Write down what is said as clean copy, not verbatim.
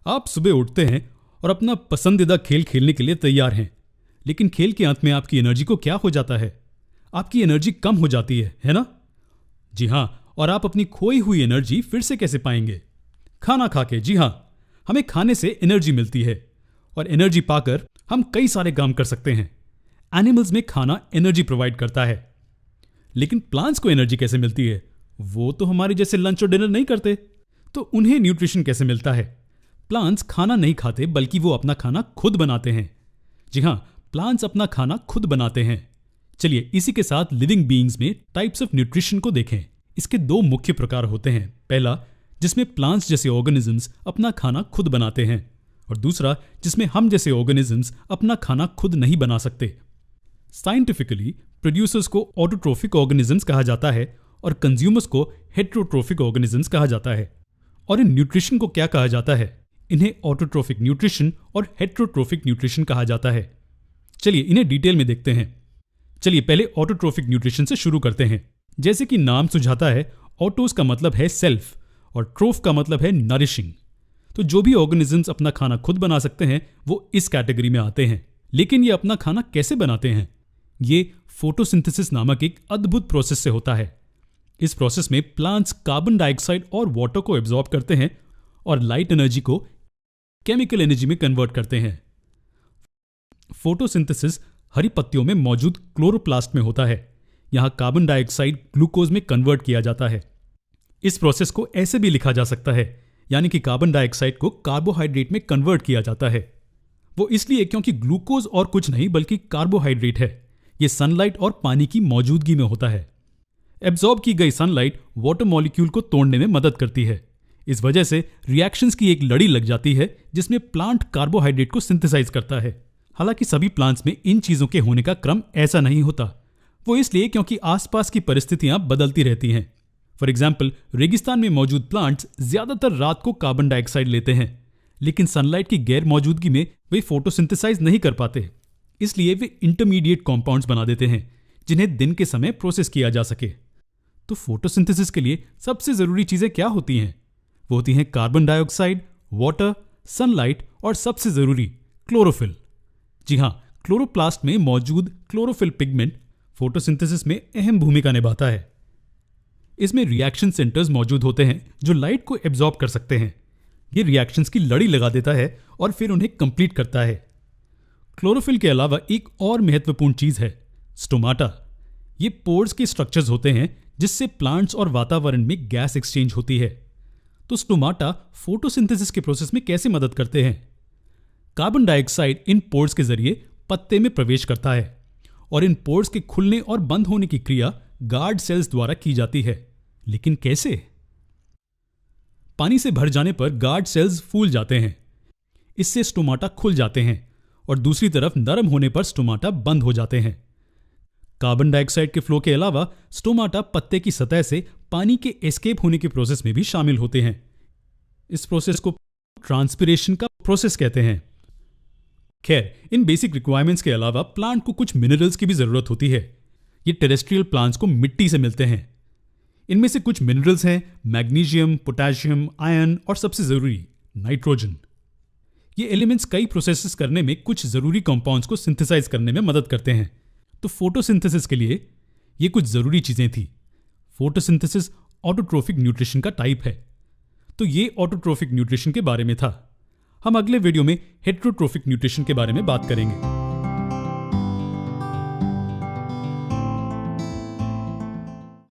आप सुबह उठते हैं और अपना पसंदीदा खेल खेलने के लिए तैयार हैं, लेकिन खेल के अंत में आपकी एनर्जी को क्या हो जाता है? आपकी एनर्जी कम हो जाती है ना? जी हाँ, और आप अपनी खोई हुई एनर्जी फिर से कैसे पाएंगे? खाना खा के। जी हाँ, हमें खाने से एनर्जी मिलती है और एनर्जी पाकर हम कई सारे काम कर सकते हैं। एनिमल्स में खाना एनर्जी प्रोवाइड करता है, लेकिन प्लांट्स को एनर्जी कैसे मिलती है? वो तो हमारे जैसे लंच और डिनर नहीं करते, तो उन्हें न्यूट्रिशन कैसे मिलता है? प्लांट्स खाना नहीं खाते, बल्कि वो अपना खाना खुद बनाते हैं। जी हाँ, प्लांट्स अपना खाना खुद बनाते हैं। चलिए इसी के साथ लिविंग बीइंग्स में टाइप्स ऑफ न्यूट्रिशन को देखें। इसके दो मुख्य प्रकार होते हैं। पहला, जिसमें प्लांट्स जैसे ऑर्गेनिजम्स अपना खाना खुद बनाते हैं, और दूसरा जिसमें हम जैसे ऑर्गेनिजम्स अपना खाना खुद नहीं बना सकते। साइंटिफिकली प्रोड्यूसर्स को ऑटोट्रोफिक ऑर्गेनिजम्स कहा जाता है और कंज्यूमर्स को हेटेरोट्रोफिक ऑर्गेनिजम्स कहा जाता है। और इन न्यूट्रिशन को क्या कहा जाता है? इन्हें ऑटोट्रोफिक न्यूट्रिशन और हेटेरोट्रोफिक न्यूट्रिशन कहा जाता है। चलिए इन्हें डिटेल में देखते हैं। चलिए पहले ऑटोट्रोफिक न्यूट्रिशन से शुरू करते हैं। जैसे कि नाम सुझाता है, ऑटोस का मतलब है सेल्फ और ट्रोफ का मतलब है नरिशिंग। तो जो भी ऑर्गेनिजम्स अपना खाना खुद बना सकते हैं वो इस कैटेगरी में आते हैं। लेकिन ये अपना खाना कैसे बनाते हैं? ये फोटोसिंथेसिस नामक एक अद्भुत प्रोसेस से होता है। इस प्रोसेस में प्लांट्स कार्बन डाइऑक्साइड और वाटर को एब्जॉर्ब करते हैं और लाइट एनर्जी को केमिकल एनर्जी में कन्वर्ट करते हैं। फोटोसिंथेसिस हरी पत्तियों में मौजूद क्लोरोप्लास्ट में होता है। यहां कार्बन डाइऑक्साइड ग्लूकोज में कन्वर्ट किया जाता है। इस प्रोसेस को ऐसे भी लिखा जा सकता है, यानी कि कार्बन डाइऑक्साइड को कार्बोहाइड्रेट में कन्वर्ट किया जाता है। वो इसलिए क्योंकि ग्लूकोज और कुछ नहीं बल्कि कार्बोहाइड्रेट है। ये सनलाइट और पानी की मौजूदगी में होता है। एब्जॉर्ब की गई सनलाइट वाटर मॉलिक्यूल को तोड़ने में मदद करती है। इस वजह से रिएक्शंस की एक लड़ी लग जाती है जिसमें प्लांट कार्बोहाइड्रेट को सिंथेसाइज करता है। हालांकि सभी प्लांट्स में इन चीजों के होने का क्रम ऐसा नहीं होता। वो इसलिए क्योंकि आसपास की परिस्थितियां बदलती रहती हैं। फॉर एग्जाम्पल, रेगिस्तान में मौजूद प्लांट्स ज्यादातर रात को कार्बन डाइऑक्साइड लेते हैं, लेकिन सनलाइट की गैर मौजूदगी में वे फोटोसिंथेसाइज नहीं कर पाते। इसलिए वे इंटरमीडिएट कंपाउंड्स बना देते हैं जिन्हें दिन के समय प्रोसेस किया जा सके। तो फोटोसिंथेसिस के लिए सबसे जरूरी चीजें क्या होती हैं? वो होती हैं कार्बन डाइऑक्साइड, वाटर, सनलाइट और सबसे जरूरी क्लोरोफिल। जी हां, क्लोरोप्लास्ट में मौजूद क्लोरोफिल पिगमेंट फोटोसिंथेसिस में अहम भूमिका निभाता है। इसमें रिएक्शन सेंटर्स मौजूद होते हैं जो लाइट को एब्जॉर्ब कर सकते हैं। ये रिएक्शंस की लड़ी लगा देता है और फिर उन्हें कंप्लीट करता है। क्लोरोफिल के अलावा एक और महत्वपूर्ण चीज है स्टोमाटा। ये पोर्स के स्ट्रक्चर्स होते हैं जिससे प्लांट्स और वातावरण में गैस एक्सचेंज होती है। तो स्टोमाटा फोटोसिंथेसिस के प्रोसेस में कैसे मदद करते हैं? कार्बन डाइऑक्साइड इन पोर्स के जरिए पत्ते में प्रवेश करता है और इन पोर्स के खुलने और बंद होने की क्रिया गार्ड सेल्स द्वारा की जाती है। लेकिन कैसे? पानी से भर जाने पर गार्ड सेल्स फूल जाते हैं। इससे स्टोमाटा खुल जाते हैं और दूसरी तरफ नरम होने पर स्टोमाटा बंद हो जाते हैं। कार्बन डाइऑक्साइड के फ्लो के अलावा स्टोमाटा पत्ते की सतह से पानी के एस्केप होने के प्रोसेस में भी शामिल होते हैं। इस प्रोसेस को ट्रांसपिरेशन का प्रोसेस कहते हैं। खैर, इन बेसिक रिक्वायरमेंट्स के अलावा प्लांट को कुछ मिनरल्स की भी जरूरत होती है। ये टेरेस्ट्रियल प्लांट्स को मिट्टी से मिलते हैं। इनमें से कुछ मिनरल्स हैं मैग्नीशियम, पोटेशियम, आयरन और सबसे जरूरी नाइट्रोजन। ये एलिमेंट्स कई प्रोसेसेस करने में कुछ जरूरी कंपाउंड्स को सिंथेसाइज करने में मदद करते हैं। तो फोटोसिंथेसिस के लिए ये कुछ जरूरी चीजें थी। फोटोसिंथेसिस ऑटोट्रोफिक न्यूट्रिशन का टाइप है। तो ये ऑटोट्रोफिक न्यूट्रिशन के बारे में था। हम अगले वीडियो में हेटेरोट्रोफिक न्यूट्रिशन के बारे में बात करेंगे।